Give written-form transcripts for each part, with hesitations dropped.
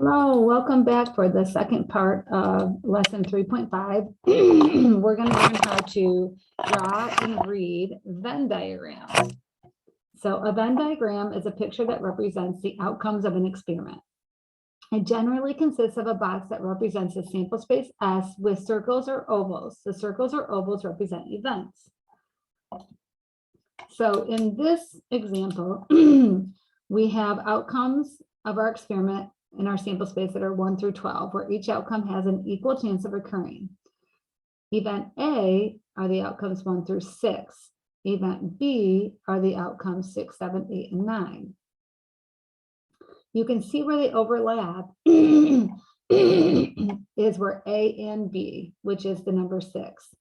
Hello, welcome back for the second part of lesson 3.5. We're going to learn how to draw and read Venn diagrams. So a Venn diagram is a picture that represents the outcomes of an experiment. It generally consists of a box that represents a sample space S with circles or ovals. The circles or ovals represent events. So in this example, we have outcomes of our experiment in our sample space that are 1 through 12, where each outcome has an equal chance of occurring. Event A are the outcomes 1 through 6. Event B are the outcomes 6, 7, 8, and 9. You can see where they overlap is where A and B, which is the number 6.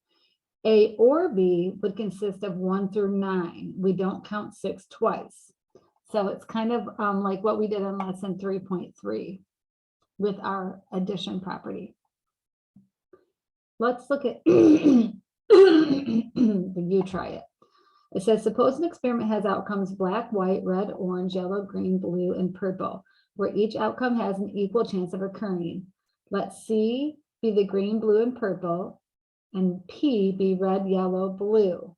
A or B would consist of 1 through 9. We don't count 6 twice. So it's kind of like what we did in lesson 3.3 with our addition property. Let's look at, you try it. It says, suppose an experiment has outcomes black, white, red, orange, yellow, green, blue, and purple, where each outcome has an equal chance of occurring. Let C be the green, blue, and purple, and P be red, yellow, blue.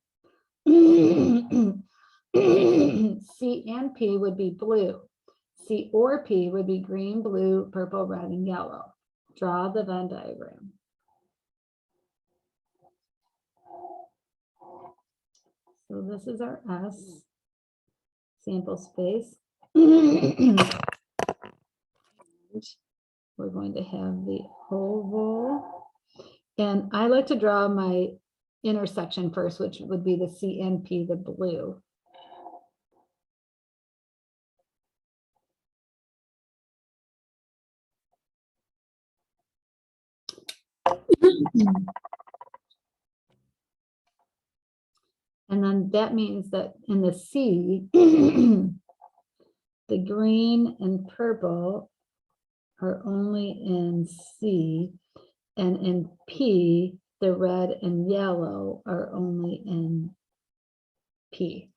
C and P would be blue. C or P would be green, blue, purple, red, and yellow. Draw the Venn diagram. So this is our S sample space. We're going to have the oval. And I like to draw my intersection first, which would be the C and P, the blue. And then that means that in the C, the green and purple are only in C, and in P, the red and yellow are only in P.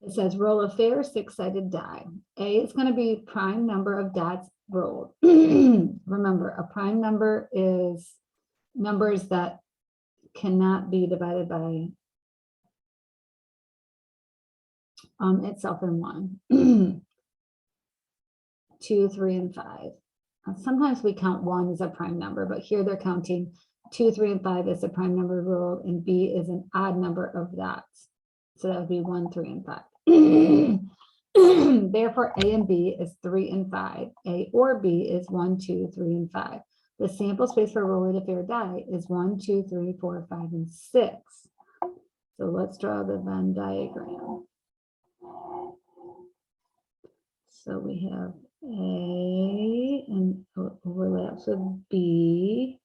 It says roll a fair six-sided die. A is going to be prime number of dots rolled. Remember, a prime number is numbers that cannot be divided by itself in 1. 2, 3, and 5. Sometimes we count 1 as a prime number, but here they're counting 2, 3, and 5 as a prime number rolled, and B is an odd number of dots. So that would be 1, 3, and 5. Therefore, A and B is 3 and 5. A or B is 1, 2, 3, and 5. The sample space for rolling a fair die is 1, 2, 3, 4, 5, and 6. So let's draw the Venn diagram. So we have A and overlaps with B.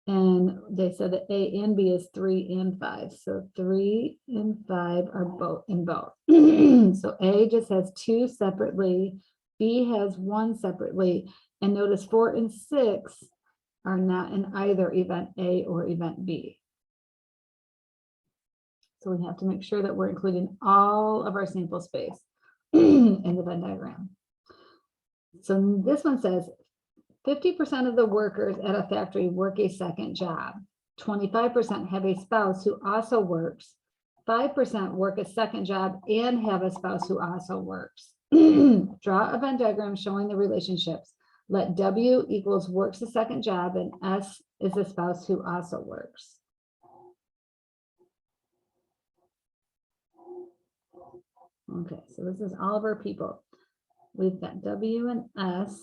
And they said that A and B is 3 and 5. So 3 and 5 are both in both. So A just has 2 separately, B has 1 separately, and notice 4 and 6 are not in either event A or event B. So we have to make sure that we're including all of our sample space in the Venn diagram. So this one says 50% of the workers at a factory work a second job. 25% have a spouse who also works. 5% work a second job and have a spouse who also works. Draw a Venn diagram showing the relationships. Let W equals works a second job and S is a spouse who also works. Okay, so this is all of our people. We've got W and S.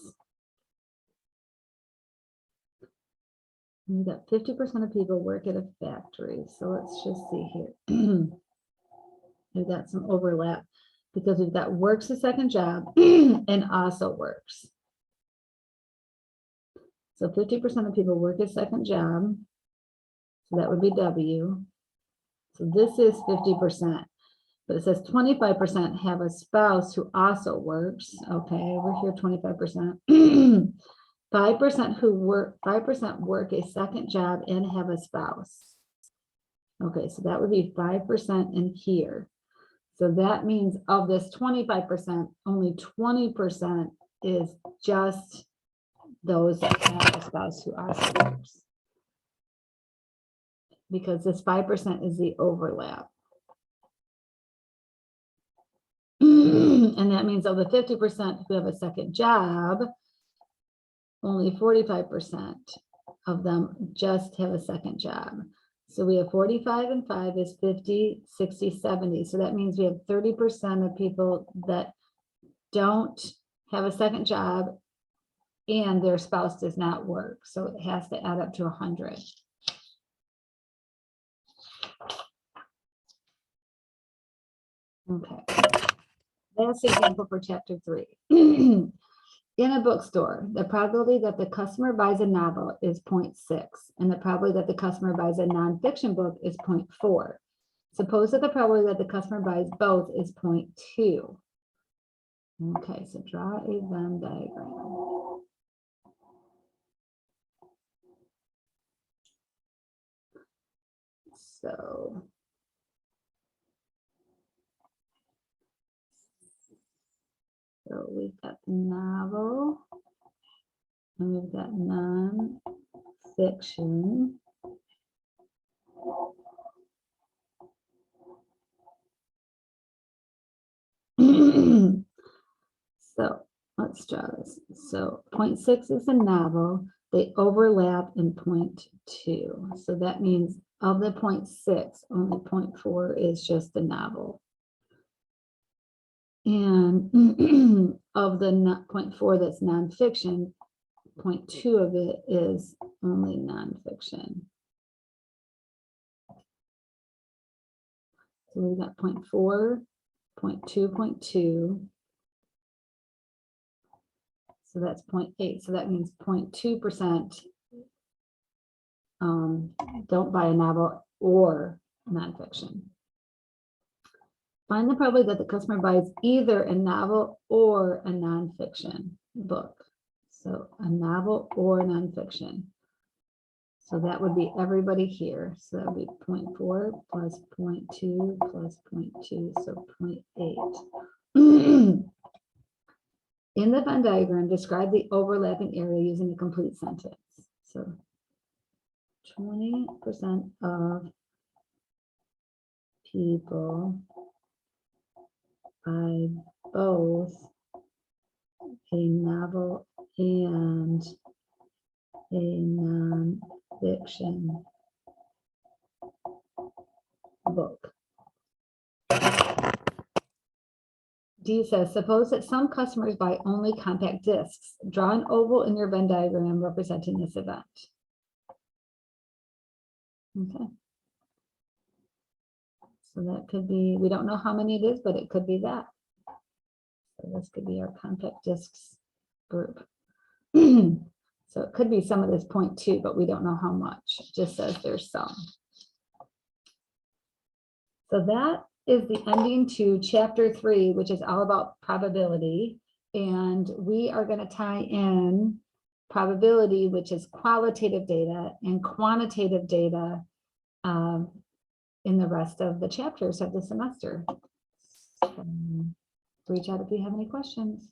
We've got 50% of people work at a factory. So let's just see here. We've got some overlap because we've got works a second job and also works. So 50% of people work a second job. So that would be W. So this is 50%. But it says 25% have a spouse who also works. Okay, we're here 25%. 5% work a second job and have a spouse. Okay, so that would be 5% in here. So that means of this 25%, only 20% is just those that have a spouse who also works. Because this 5% is the overlap. And that means of the 50% who have a second job, only 45% of them just have a second job. So we have 45 and 5 is 50, 60, 70. So that means we have 30% of people that don't have a second job and their spouse does not work. So it has to add up to 100. Okay. That's the example for chapter 3. In a bookstore, the probability that the customer buys a novel is 0.6, and the probability that the customer buys a nonfiction book is 0.4. Suppose that the probability that the customer buys both is 0.2. Okay, so draw a Venn diagram. So we've got the novel, and we've got non-fiction. So let's draw this. So 0.6 is a novel. They overlap in 0.2. So that means of the 0.6, only 0.4 is just the novel. And of the 0.4 that's nonfiction, 0.2 of it is only nonfiction. So we've got 0.4, 0.2, 0.2. So that's 0.8. So that means 0.2% don't buy a novel or nonfiction. Find the probability that the customer buys either a novel or a nonfiction book. So a novel or nonfiction. So that would be everybody here. So that would be 0.4 plus 0.2 plus 0.2, so 0.8. In the Venn diagram, describe the overlapping area using a complete sentence. So 20% of people buy both a novel and a non-fiction book. D says, suppose that some customers buy only compact discs. Draw an oval in your Venn diagram representing this event. Okay. So that could be, we don't know how many it is, but it could be that. So this could be our compact discs group. So it could be some of this 0.2, but we don't know how much. It just says there's some. So that is the ending to chapter 3, which is all about probability. And we are going to tie in probability, which is qualitative data, and quantitative data in the rest of the chapters of the semester. So reach out if you have any questions.